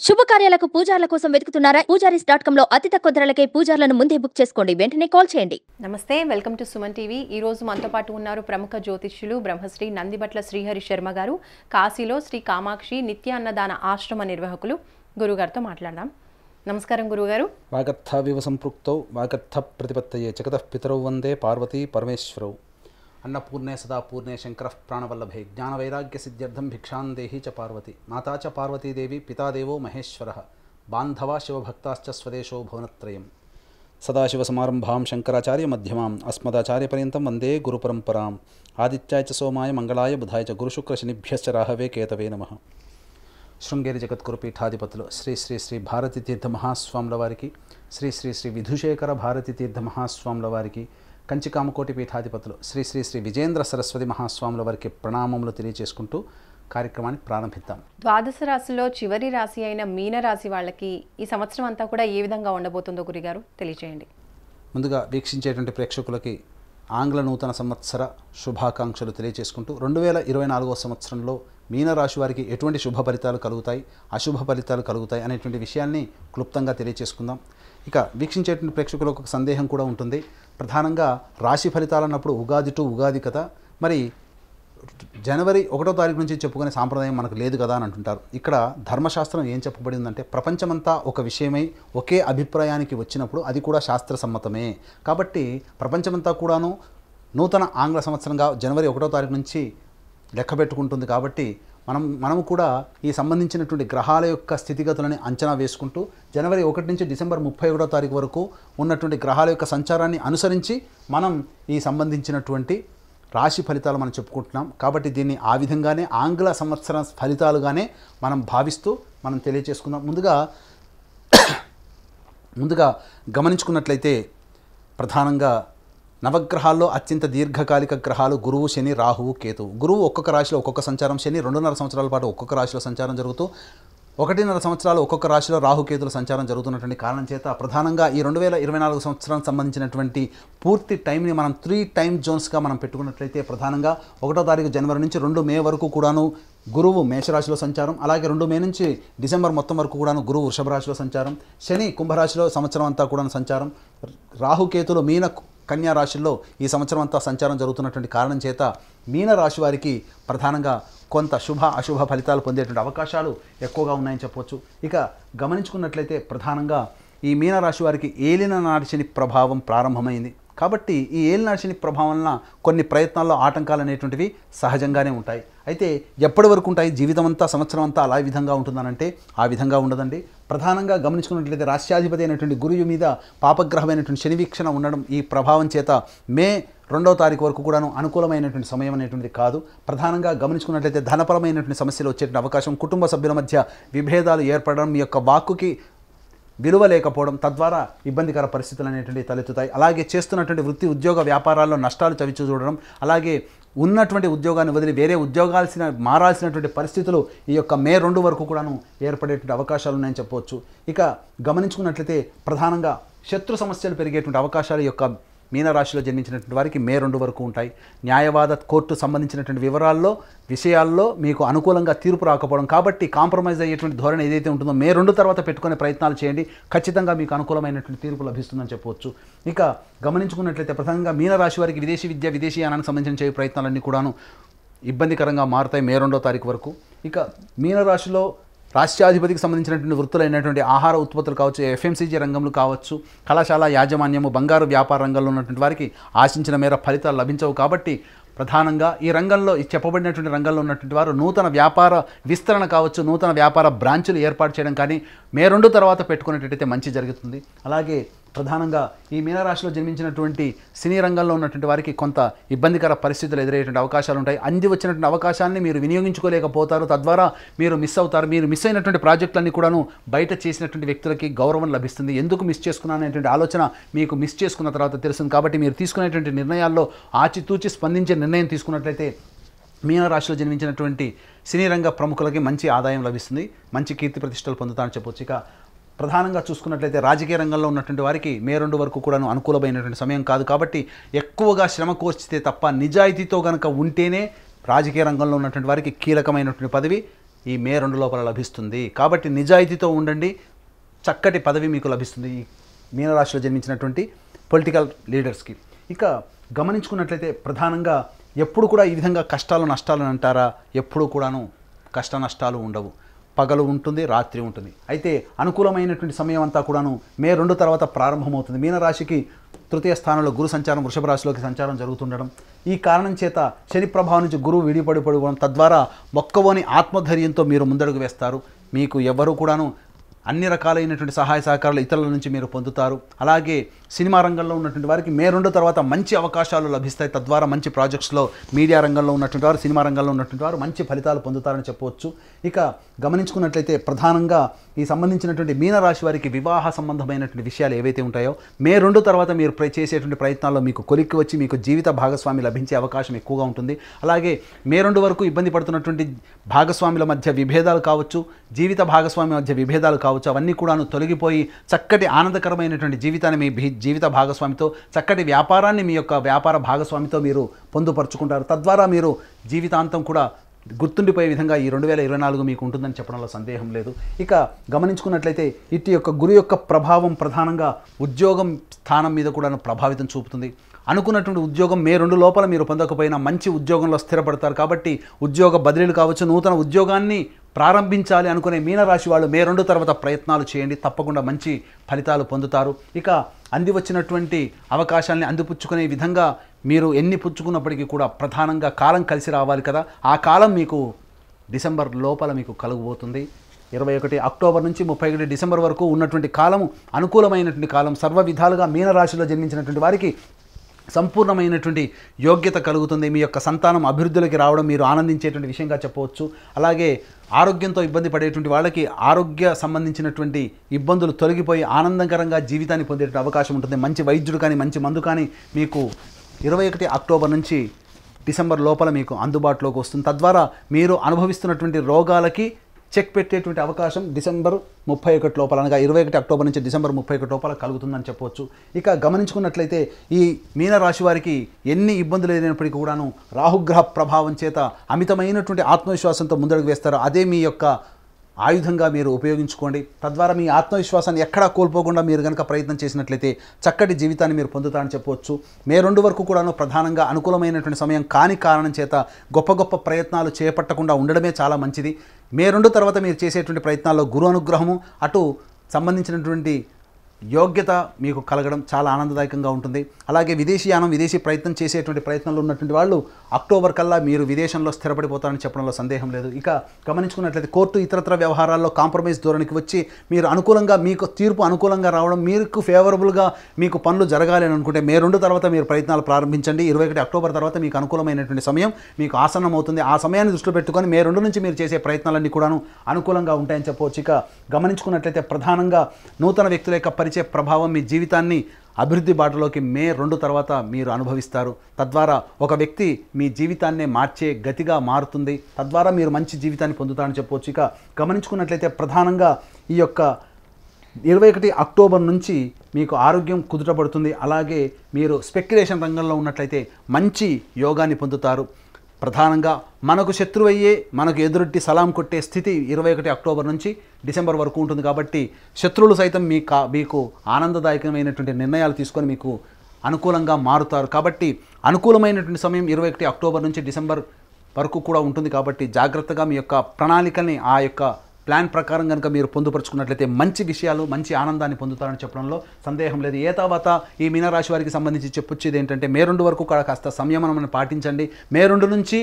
శుభకార్యాలకు పూజార్ల కోసం వెతుకుతున్నారా? పూజారీస్.com లో అతి తక్కువ ధరలకే పూజార్లను ముందే బుక్ చేసుకోండి. వెంటనే కాల్ చేయండి. నమస్తే, వెల్కమ్ టు సుమన్ టీవీ. ఈ రోజు మనతో పాటు ఉన్నారు ప్రముఖ జ్యోతిష్యులు బ్రహ్మశ్రీ నందిబట్ల శ్రీహరి శర్మ గారు. కాశీలో శ్రీ కామాక్షి నిత్య అన్నదాన ఆశ్రమ నిర్వాహకులు. గురుగారితో మాట్లాడదాం. నమస్కారం గురుగారు. వాగర్థావివ సంపృక్తౌ వాగర్థ ప్రతిపత్తయే జగతః పితరౌ వందే పార్వతీ పరమేశ్వరౌ. అన్నపూర్ణే సదా పూర్ణే శంకరః ప్రాణవల్లభే జ్ఞానవైరాగ్య సిద్ధ్యర్థం భిక్షాం దేహి చ పార్వతి. మాతా చ పార్వతీదేవి పితాదేవో మహేశ్వరః బాంధవా శివభక్తాశ్చ స్వదేశో భువనత్రయం. సదాశివసమారంభాం శంకరాచార్య మధ్యమాం అస్మదాచార్యపర్యంతం వందే గురుపరంపరాం. ఆదిత్యాయ చ సోమాయ మంగళాయ బుధాయ చ గురుశుక్రశనిభ్యశ్చ రాహవే కేతవే నమః. శృంగేరి జగద్గురు పీఠాధిపతులు శ్రీ శ్రీ శ్రీ భారతీ తీర్థ మహాస్వాముల వారికి, శ్రీ శ్రీ శ్రీ విధుశేఖర భారతీ తీర్థ మహాస్వాముల వారికి, కంచికామకోటి పీఠాధిపతులు శ్రీ శ్రీ శ్రీ విజేంద్ర సరస్వతి మహాస్వాముల వారికి ప్రణామములు తెలియజేసుకుంటూ కార్యక్రమాన్ని ప్రారంభిద్దాం. ద్వాదశ రాశిలో చివరి రాశి అయిన మీనరాశి వాళ్ళకి ఈ సంవత్సరం అంతా కూడా ఏ విధంగా ఉండబోతుందో గురుగారు తెలియజేయండి. ముందుగా వీక్షించేటువంటి ప్రేక్షకులకి ఆంగ్ల నూతన సంవత్సర శుభాకాంక్షలు తెలియజేసుకుంటూ 2024వ సంవత్సరంలో మీనరాశి వారికి ఎటువంటి శుభ ఫలితాలు కలుగుతాయి, అశుభ ఫలితాలు కలుగుతాయి అనేటువంటి విషయాన్ని క్లుప్తంగా తెలియజేసుకుందాం. ఇక వీక్షించేటువంటి ప్రేక్షకులకు ఒక సందేహం కూడా ఉంటుంది. ప్రధానంగా రాశి ఫలితాలు అన్నప్పుడు ఉగాది టు ఉగాది కదా, మరి జనవరి 1వ తారీఖు నుంచి చెప్పుకునే సాంప్రదాయం మనకు లేదు కదా అని అంటుంటారు. ఇక్కడ ధర్మశాస్త్రం ఏం చెప్పబడిందంటే ప్రపంచమంతా ఒక విషయమై ఒకే అభిప్రాయానికి వచ్చినప్పుడు అది కూడా శాస్త్ర సమ్మతమే. కాబట్టి ప్రపంచమంతా కూడాను నూతన ఆంగ్ల సంవత్సరంగా జనవరి 1వ తారీఖు నుంచి లెక్క పెట్టుకుంటుంది. కాబట్టి మనము కూడా ఈ సంబంధించినటువంటి గ్రహాల యొక్క స్థితిగతులని అంచనా వేసుకుంటూ జనవరి 1 నుంచి డిసెంబర్ 31వ తారీఖు వరకు ఉన్నటువంటి గ్రహాల యొక్క సంచారాన్ని అనుసరించి మనం ఈ సంబంధించినటువంటి రాశి ఫలితాలు మనం చెప్పుకుంటున్నాం. కాబట్టి దీన్ని ఆ విధంగానే ఆంగ్ల సంవత్సర ఫలితాలుగానే మనం భావిస్తూ మనం తెలియచేసుకుందాం. ముందుగా గమనించుకున్నట్లయితే ప్రధానంగా నవగ్రహాల్లో అత్యంత దీర్ఘకాలిక గ్రహాలు గురువు, శని, రాహువు, కేతువు. గురువు ఒక్కొక్క రాశిలో ఒక్కొక్క సంచారం, శని 2.5 సంవత్సరాల పాటు ఒక్కొక్క రాశిలో సంచారం జరుగుతూ 1.5 సంవత్సరాలు ఒక్కొక్క రాశిలో రాహుకేతుల సంచారం జరుగుతున్నటువంటి కారణం చేత ప్రధానంగా ఈ 2024 సంవత్సరానికి సంబంధించినటువంటి పూర్తి టైంని మనం 3 టైమ్ జోన్స్గా మనం పెట్టుకున్నట్లయితే ప్రధానంగా 1వ తారీఖు జనవరి నుంచి 2 మే వరకు కూడాను గురువు మేషరాశిలో సంచారం, అలాగే 2 మే నుంచి డిసెంబర్ మొత్తం వరకు కూడాను గురువు వృషభ రాశిలో సంచారం, శని కుంభరాశిలో సంవత్సరం అంతా కూడా సంచారం, రాహుకేతులు మీన కన్యా రాశిలో ఈ సంవత్సరం అంతా సంచారం జరుగుతున్నటువంటి కారణం చేత మీనరాశి వారికి ప్రధానంగా కొంత శుభ అశుభ ఫలితాలు పొందేటువంటి అవకాశాలు ఎక్కువగా ఉన్నాయని చెప్పవచ్చు. ఇక గమనించుకున్నట్లయితే ప్రధానంగా ఈ మీనరాశి వారికి ఏలినాటి శని ప్రభావం ప్రారంభమైంది. కాబట్టి ఈ ఏలినాటి శని ప్రభావం వలన కొన్ని ప్రయత్నాల్లో ఆటంకాలు అనేటువంటివి సహజంగానే ఉంటాయి. అయితే ఎప్పటి వరకు ఉంటాయి? జీవితం అంతా సంవత్సరం అంతా అలా విధంగా ఉంటుందనంటే ఆ విధంగా ఉండదండి. ప్రధానంగా గమనించుకున్నట్లయితే రాష్ట్రాధిపతి అయినటువంటి గురువు మీద పాపగ్రహమైనటువంటి శని వీక్షణ ఉండడం ఈ ప్రభావం చేత మే 2వ తారీఖు వరకు కూడాను అనుకూలమైనటువంటి సమయం అనేటువంటిది కాదు. ప్రధానంగా గమనించుకున్నట్లయితే ధనపరమైనటువంటి సమస్యలు వచ్చేటువంటి అవకాశం, కుటుంబ సభ్యుల మధ్య విభేదాలు ఏర్పడడం, మీ యొక్క వాక్కుకి విలువ లేకపోవడం, తద్వారా ఇబ్బందికర పరిస్థితులు అనేటువంటివి తలెత్తుతాయి. అలాగే చేస్తున్నటువంటి వృత్తి ఉద్యోగ వ్యాపారాల్లో నష్టాలు చవిచూ చూడడం, అలాగే ఉన్నటువంటి ఉద్యోగాన్ని వదిలి వేరే మారాల్సినటువంటి పరిస్థితులు ఈ యొక్క మే 2 వరకు కూడాను ఏర్పడేటువంటి అవకాశాలు ఉన్నాయని చెప్పవచ్చు. ఇక గమనించుకున్నట్లయితే ప్రధానంగా శత్రు సమస్యలు పెరిగేటువంటి అవకాశాలు ఈ యొక్క మీనరాశిలో జన్మించినటువంటి వారికి మే 2 వరకు ఉంటాయి. న్యాయవాద కోర్టు సంబంధించినటువంటి విషయాల్లో మీకు అనుకూలంగా తీర్పు రాకపోవడం, కాబట్టి కాంప్రమైజ్ అయ్యేటువంటి ధోరణి ఏదైతే ఉంటుందో మే 2 తర్వాత పెట్టుకునే ప్రయత్నాలు చేయండి. ఖచ్చితంగా మీకు అనుకూలమైనటువంటి తీర్పు లభిస్తుందని చెప్పవచ్చు. ఇక గమనించుకున్నట్లయితే ప్రధానంగా మీనరాశి వారికి విదేశీ విద్య, విదేశీయానానికి సంబంధించిన చేయ ప్రయత్నాలన్నీ కూడాను ఇబ్బందికరంగా మారుతాయి మే 2వ తారీఖు వరకు. ఇక మీనరాశిలో రాష్ట్రాధిపతికి సంబంధించినటువంటి వృత్తులైనటువంటి ఆహార ఉత్పత్తులు కావచ్చు, ఎఫ్ఎంసీజీ రంగంలో కావచ్చు, కళాశాల యాజమాన్యము, బంగారు వ్యాపార రంగంలో ఉన్నటువంటి వారికి ఆశించిన మేర ఫలితాలు లభించవు. కాబట్టి ప్రధానంగా ఈ రంగంలో చెప్పబడినటువంటి రంగంలో ఉన్నటువంటి వారు నూతన వ్యాపార విస్తరణ కావచ్చు, నూతన వ్యాపార బ్రాంచులు ఏర్పాటు చేయడం కానీ మే 2 తర్వాత పెట్టుకునేటట్టయితే మంచి జరుగుతుంది. అలాగే ప్రధానంగా ఈ మీనరాశిలో జన్మించినటువంటి సినీ రంగంలో ఉన్నటువంటి వారికి కొంత ఇబ్బందికర పరిస్థితులు ఎదురయ్యేటువంటి అవకాశాలు ఉంటాయి. అంది వచ్చినటువంటి అవకాశాన్ని మీరు వినియోగించుకోలేకపోతారు, తద్వారా మీరు మిస్ అవుతారు. మీరు మిస్ అయినటువంటి ప్రాజెక్టులన్నీ కూడాను బయట చేసినటువంటి వ్యక్తులకి గౌరవం లభిస్తుంది. ఎందుకు మిస్ చేసుకున్నాను అనేటువంటి ఆలోచన మీకు మిస్ చేసుకున్న తర్వాత తెలుస్తుంది. కాబట్టి మీరు తీసుకునేటువంటి నిర్ణయాల్లో ఆచితూచి స్పందించే నిర్ణయం తీసుకున్నట్లయితే మీనరాశిలో జన్మించినటువంటి సినీ రంగ ప్రముఖులకి మంచి ఆదాయం లభిస్తుంది, మంచి కీర్తి ప్రతిష్టలు పొందుతారని చెప్పొచ్చు. ఇక ప్రధానంగా చూసుకున్నట్లయితే రాజకీయ రంగంలో ఉన్నటువంటి వారికి మే 2 వరకు కూడాను అనుకూలమైనటువంటి సమయం కాదు. కాబట్టి ఎక్కువగా శ్రమ కోర్చితే తప్ప నిజాయితీతో కనుక ఉంటేనే రాజకీయ రంగంలో ఉన్నటువంటి వారికి కీలకమైనటువంటి పదవి ఈ మే 2 లోపల లభిస్తుంది. కాబట్టి నిజాయితీతో ఉండండి, చక్కటి పదవి మీకు లభిస్తుంది ఈ మీనరాశిలో జన్మించినటువంటి పొలిటికల్ లీడర్స్కి. ఇక గమనించుకున్నట్లయితే ప్రధానంగా ఎప్పుడు కూడా ఈ విధంగా కష్టాలు నష్టాలు అంటారా, ఎప్పుడు కూడాను కష్ట నష్టాలు ఉండవు. పగలు ఉంటుంది, రాత్రి ఉంటుంది. అయితే అనుకూలమైనటువంటి సమయం అంతా కూడాను మే 2 తర్వాత ప్రారంభమవుతుంది. మీనరాశికి తృతీయ స్థానంలో గురు సంచారం, వృషభ రాశిలోకి సంచారం జరుగుతుండడం, ఈ కారణం చేత శని ప్రభావం నుంచి గురువు విడిపడిపోవడం, తద్వారా మొక్కవోని ఆత్మధైర్యంతో మీరు ముందడుగు వేస్తారు. మీకు ఎవరు కూడాను అన్ని రకాలైనటువంటి సహాయ సహకారాలు ఇతరుల నుంచి మీరు పొందుతారు. అలాగే సినిమా రంగంలో ఉన్నటువంటి వారికి మే 2 తర్వాత మంచి అవకాశాలు లభిస్తాయి. తద్వారా మంచి ప్రాజెక్ట్స్లో మీడియా రంగంలో ఉన్నటువంటి వారు, సినిమా రంగంలో ఉన్నటువంటి వారు మంచి ఫలితాలు పొందుతారని చెప్పవచ్చు. ఇక గమనించుకున్నట్లయితే ప్రధానంగా ఈ సంబంధించినటువంటి మీనరాశి వారికి వివాహ సంబంధమైనటువంటి విషయాలు ఏవైతే ఉంటాయో మే 2 తర్వాత మీరు చేసేటువంటి ప్రయత్నాల్లో మీకు కొలిక్కి వచ్చి మీకు జీవిత భాగస్వామి లభించే అవకాశం ఎక్కువగా ఉంటుంది. అలాగే మే 2 వరకు ఇబ్బంది పడుతున్నటువంటి భాగస్వాముల మధ్య విభేదాలు కావచ్చు, జీవిత భాగస్వామి మధ్య విభేదాలు కావచ్చు, అవన్నీ కూడాను తొలగిపోయి చక్కటి ఆనందకరమైనటువంటి జీవితాన్ని మీ జీవిత భాగస్వామితో, చక్కటి వ్యాపారాన్ని మీ యొక్క వ్యాపార భాగస్వామితో మీరు పొందుపరుచుకుంటారు. తద్వారా మీరు జీవితాంతం కూడా గుర్తుండిపోయే విధంగా ఈ 2024 మీకు ఉంటుందని చెప్పడంలో సందేహం లేదు. ఇక గమనించుకున్నట్లయితే ఇటు యొక్క గురు యొక్క ప్రభావం ప్రధానంగా ఉద్యోగం స్థానం మీద కూడా ప్రభావితం చూపుతుంది. అనుకున్నటువంటి ఉద్యోగం మే 2 లోపల మీరు పొందకపోయినా మంచి ఉద్యోగంలో స్థిరపడతారు. కాబట్టి ఉద్యోగ బదిలీలు కావచ్చు, నూతన ఉద్యోగాన్ని ప్రారంభించాలి అనుకునే మీనరాశి వాళ్ళు మే 2 తర్వాత ప్రయత్నాలు చేయండి, తప్పకుండా మంచి ఫలితాలు పొందుతారు. ఇక అంది వచ్చినటువంటి అవకాశాలని అందిపుచ్చుకునే విధంగా మీరు ఎన్ని పుచ్చుకున్నప్పటికీ కూడా ప్రధానంగా కాలం కలిసి రావాలి కదా, ఆ కాలం మీకు డిసెంబర్ లోపల మీకు కలుగబోతుంది. 21 అక్టోబర్ నుంచి 31 డిసెంబర్ వరకు ఉన్నటువంటి కాలము అనుకూలమైనటువంటి కాలం. సర్వ విధాలుగా మీనరాశిలో జన్మించినటువంటి వారికి సంపూర్ణమైనటువంటి యోగ్యత కలుగుతుంది. మీ యొక్క సంతానం అభివృద్ధిలోకి రావడం మీరు ఆనందించేటువంటి విషయంగా చెప్పవచ్చు. అలాగే ఆరోగ్యంతో ఇబ్బంది పడేటువంటి వాళ్ళకి ఆరోగ్య సంబంధించినటువంటి ఇబ్బందులు తొలగిపోయి ఆనందకరంగా జీవితాన్ని పొందేటువంటి అవకాశం ఉంటుంది. మంచి వైద్యుడు కానీ మంచి మందు కానీ మీకు 21 అక్టోబర్ నుంచి డిసెంబర్ లోపల మీకు అందుబాటులోకి వస్తుంది. తద్వారా మీరు అనుభవిస్తున్నటువంటి రోగాలకి చెక్ పెట్టేటువంటి అవకాశం డిసెంబర్ 31 లోపల, అనగా 21 అక్టోబర్ నుంచి డిసెంబర్ 31 లోపల కలుగుతుందని చెప్పవచ్చు. ఇక గమనించుకున్నట్లయితే ఈ మీనరాశి వారికి ఎన్ని ఇబ్బందులు లేనప్పటికీ కూడాను రాహుగ్రహ ప్రభావం చేత అమితమైనటువంటి ఆత్మవిశ్వాసంతో ముందడుగు వేస్తారు. అదే మీ యొక్క ఆయుధంగా మీరు ఉపయోగించుకోండి. తద్వారా మీ ఆత్మవిశ్వాసాన్ని ఎక్కడా కోల్పోకుండా మీరు కనుక ప్రయత్నం చేసినట్లయితే చక్కటి జీవితాన్ని మీరు పొందుతారని చెప్పవచ్చు. మే 2 వరకు కూడాను ప్రధానంగా అనుకూలమైనటువంటి సమయం కాని కారణం చేత గొప్ప గొప్ప ప్రయత్నాలు చేపట్టకుండా ఉండడమే చాలా మంచిది. మే 2 తర్వాత మీరు చేసేటువంటి ప్రయత్నాల్లో గురు అనుగ్రహము, అటు సంబంధించినటువంటి యోగ్యత మీకు కలగడం చాలా ఆనందదాయకంగా ఉంటుంది. అలాగే విదేశీయానం, విదేశీ ప్రయత్నం చేసేటువంటి ప్రయత్నంలో ఉన్నటువంటి వాళ్ళు అక్టోబర్ కల్లా మీరు విదేశంలో స్థిరపడిపోతారని చెప్పడంలో సందేహం లేదు. ఇక గమనించుకున్నట్లయితే కోర్టు ఇతరత్ర వ్యవహారాల్లో కాంప్రమైజ్ ధోరణికి వచ్చి మీరు అనుకూలంగా, మీకు తీర్పు అనుకూలంగా రావడం, మీకు ఫేవరబుల్గా మీకు పనులు జరగాలి అని అనుకుంటే మే 2 తర్వాత మీరు ప్రయత్నాలు ప్రారంభించండి. 21 అక్టోబర్ తర్వాత మీకు అనుకూలమైనటువంటి సమయం మీకు ఆసన్నమవుతుంది. ఆ సమయాన్ని దృష్టిలో పెట్టుకొని మే 2 నుంచి మీరు చేసే ప్రయత్నాలన్నీ కూడాను అనుకూలంగా ఉంటాయని చెప్పవచ్చు. ఇక గమనించుకున్నట్లయితే ప్రధానంగా నూతన వ్యక్తుల యొక్క పరిచయ ప్రభావం మీ జీవితాన్ని అభివృద్ధి బాటలోకి మే 2 తర్వాత మీరు అనుభవిస్తారు. తద్వారా ఒక వ్యక్తి మీ జీవితాన్నే మార్చే గతిగా మారుతుంది. తద్వారా మీరు మంచి జీవితాన్ని పొందుతారని చెప్పవచ్చు. ఇక గమనించుకున్నట్లయితే ప్రధానంగా ఈ యొక్క 21 అక్టోబర్ నుంచి మీకు ఆరోగ్యం కుదుటపడుతుంది. అలాగే మీరు స్పెక్యులేషన్ రంగంలో ఉన్నట్లయితే మంచి యోగాన్ని పొందుతారు. ప్రధానంగా మనకు శత్రువయ్యే మనకు ఎదురొట్టి సలాం కొట్టే స్థితి 21 అక్టోబర్ నుంచి డిసెంబర్ వరకు ఉంటుంది. కాబట్టి శత్రువులు సైతం మీకు ఆనందదాయకమైనటువంటి నిర్ణయాలు తీసుకొని మీకు అనుకూలంగా మారుతారు. కాబట్టి అనుకూలమైనటువంటి సమయం 21 అక్టోబర్ నుంచి డిసెంబర్ వరకు కూడా ఉంటుంది. కాబట్టి జాగ్రత్తగా మీ యొక్క ప్రణాళికల్ని ఆ యొక్క ప్లాన్ ప్రకారం కనుక మీరు పొందుపరుచుకున్నట్లయితే మంచి విషయాలు, మంచి ఆనందాన్ని పొందుతారని చెప్పడంలో సందేహం లేదు. ఏ తర్వాత ఈ మీనరాశి వారికి సంబంధించి చెప్పొచ్చేది ఏంటంటే మే 2 వరకు కూడా కాస్త సంయమనం పాటించండి. మే 2 నుంచి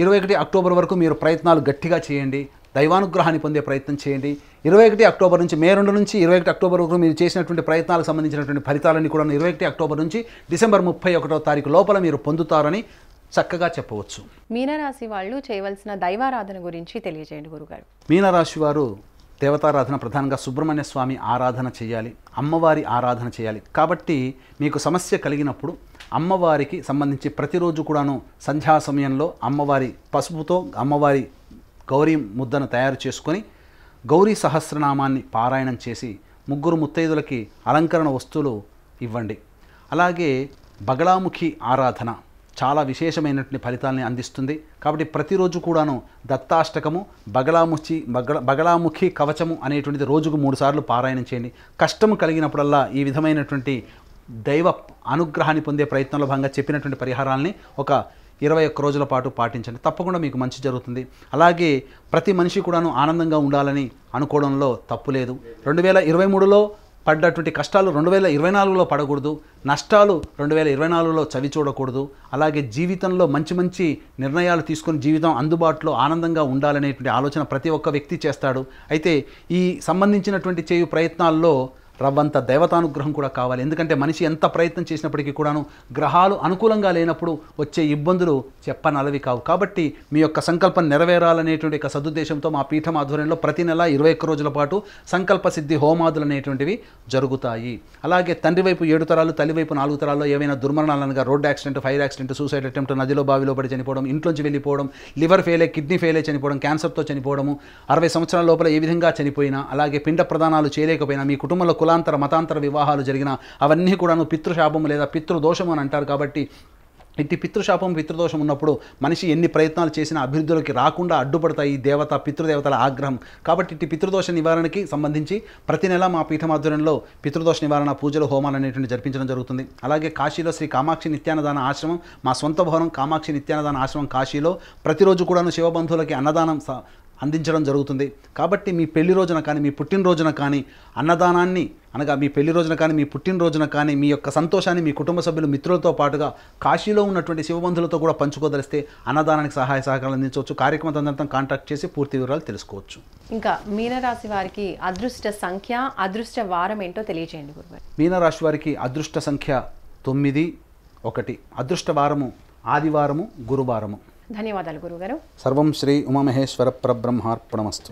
21 అక్టోబర్ వరకు మీరు ప్రయత్నాలు గట్టిగా చేయండి, దైవానుగ్రహాన్ని పొందే ప్రయత్నం చేయండి. 21 అక్టోబర్ నుంచి మే 2 నుంచి 21 అక్టోబర్ వరకు మీరు చేసినటువంటి ప్రయత్నాలకు సంబంధించినటువంటి ఫలితాలన్నీ కూడా 21 అక్టోబర్ నుంచి డిసెంబర్ 31వ తారీఖు లోపల మీరు పొందుతారని చక్కగా చెప్పవచ్చు. మీనరాశి వాళ్ళు చేయవలసిన దైవారాధన గురించి తెలియజేయండి గురుగారు. మీనరాశి వారు దేవతారాధన ప్రధానంగా సుబ్రహ్మణ్య స్వామి ఆరాధన చేయాలి, అమ్మవారి ఆరాధన చేయాలి. కాబట్టి మీకు సమస్య కలిగినప్పుడు అమ్మవారికి సంబంధించి ప్రతిరోజు కూడాను సంధ్యా సమయంలో అమ్మవారి పసుపుతో అమ్మవారి గౌరీ ముద్దను తయారు చేసుకొని గౌరీ సహస్రనామాన్ని పారాయణం చేసి 3 ముత్తైదులకి అలంకరణ వస్తువులు ఇవ్వండి. అలాగే బగళాముఖి ఆరాధన, చాలా విశేషమైనటువంటి ఫలితాలని అందిస్తుంది. కాబట్టి ప్రతిరోజు కూడాను దత్తాష్టకము, బగళాముఖి కవచము అనేటువంటిది రోజుకు 3 సార్లు పారాయణం చేయండి. కష్టము కలిగినప్పుడల్లా ఈ విధమైనటువంటి దైవ అనుగ్రహాన్ని పొందే ప్రయత్నంలో భాగంగా చెప్పినటువంటి పరిహారాలని ఒక 21 రోజుల పాటు పాటించండి. తప్పకుండా మీకు మంచి జరుగుతుంది. అలాగే ప్రతి మనిషి కూడాను ఆనందంగా ఉండాలని అనుకోవడంలో తప్పు లేదు. 2023లో పడ్డటువంటి కష్టాలు 2024లో పడకూడదు, నష్టాలు 2024లో చవి చూడకూడదు. అలాగే జీవితంలో మంచి మంచి నిర్ణయాలు తీసుకొని జీవితం అందుబాటులో ఆనందంగా ఉండాలనేటువంటి ఆలోచన ప్రతి ఒక్క వ్యక్తి చేస్తాడు. అయితే ఈ సంబంధించినటువంటి చేయు ప్రయత్నాల్లో రవ్వంత దేవతానుగ్రహం కూడా కావాలి. ఎందుకంటే మనిషి ఎంత ప్రయత్నం చేసినప్పటికీ కూడాను గ్రహాలు అనుకూలంగా లేనప్పుడు వచ్చే ఇబ్బందులు చెప్పనలవి కావు. కాబట్టి మీ యొక్క సంకల్పం నెరవేరాలనేటువంటి ఒక సదుద్దేశంతో మా పీఠం ఆధ్వర్యంలో ప్రతి నెల 21 రోజుల పాటు సంకల్ప సిద్ధి హోమాదులు అనేటువంటివి జరుగుతాయి. అలాగే తండ్రి వైపు 7 తరాలు, తల్లి వైపు 4 తరాల్లో ఏవైనా దుర్మరణాలనగా road accident, fire accident, suicide attempt, నదిలో బావిలో పడి చనిపోవడం, ఇంట్లోంచి వెళ్ళిపోవడం, లివర్ ఫెయిలే, కిడ్నీ ఫెయిలే చనిపోవడం, క్యాన్సర్తో చనిపోవడము, 60 సంవత్సరాల లోపల ఏ విధంగా చనిపోయినా, అలాగే పిండ ప్రదానాలు చేయలేకపోయినా, మీ కుటుంబంలో కులాంతర మతాంతర వివాహాలు జరిగిన అవన్నీ కూడాను పితృశాపము లేదా పితృదోషము అని అంటారు. కాబట్టి ఇట్టి పితృశాపం, పితృదోషం ఉన్నప్పుడు మనిషి ఎన్ని ప్రయత్నాలు చేసినా అభివృద్ధిలోకి రాకుండా అడ్డుపడతాయి దేవత పితృదేవతల ఆగ్రహం. కాబట్టి ఇట్టి పితృదోష నివారణకి సంబంధించి ప్రతి నెల మా పీఠం ఆధ్వర్యంలో పితృదోష నివారణ పూజలు, హోమాలు అనేటువంటి జరిపించడం జరుగుతుంది. అలాగే కాశీలో శ్రీ కామాక్షి నిత్యాన్నదాన ఆశ్రమం, మా సొంత భవనం కామాక్షి నిత్యాన్నదాన ఆశ్రమం కాశీలో ప్రతిరోజు కూడాను శివబంధువులకి అన్నదానం అందించడం జరుగుతుంది. కాబట్టి మీ పెళ్లి రోజున కానీ, మీ పుట్టినరోజున కానీ అన్నదానాన్ని అనగా మీ పెళ్లి రోజున కానీ, మీ పుట్టినరోజున కానీ మీ యొక్క సంతోషాన్ని మీ కుటుంబ సభ్యులు, మిత్రులతో పాటుగా కాశీలో ఉన్నటువంటి శివబంధులతో కూడా పంచుకోదలిస్తే అన్నదానానికి సహాయ సహకారాలు అందించవచ్చు. కార్యక్రమం తదనంతరం కాంటాక్ట్ చేసి పూర్తి వివరాలు తెలుసుకోవచ్చు. ఇంకా మీనరాశి వారికి అదృష్ట సంఖ్య, అదృష్ట వారం ఏంటో తెలియజేయండి గురుగారు. మీనరాశి వారికి అదృష్ట సంఖ్య 9, 1. అదృష్ట వారము ఆదివారము, గురువారము. ధన్యవాదాలు గురుగారు. సర్వం శ్రీ ఉమామహేశ్వర పరబ్రహ్మార్పణమస్తు.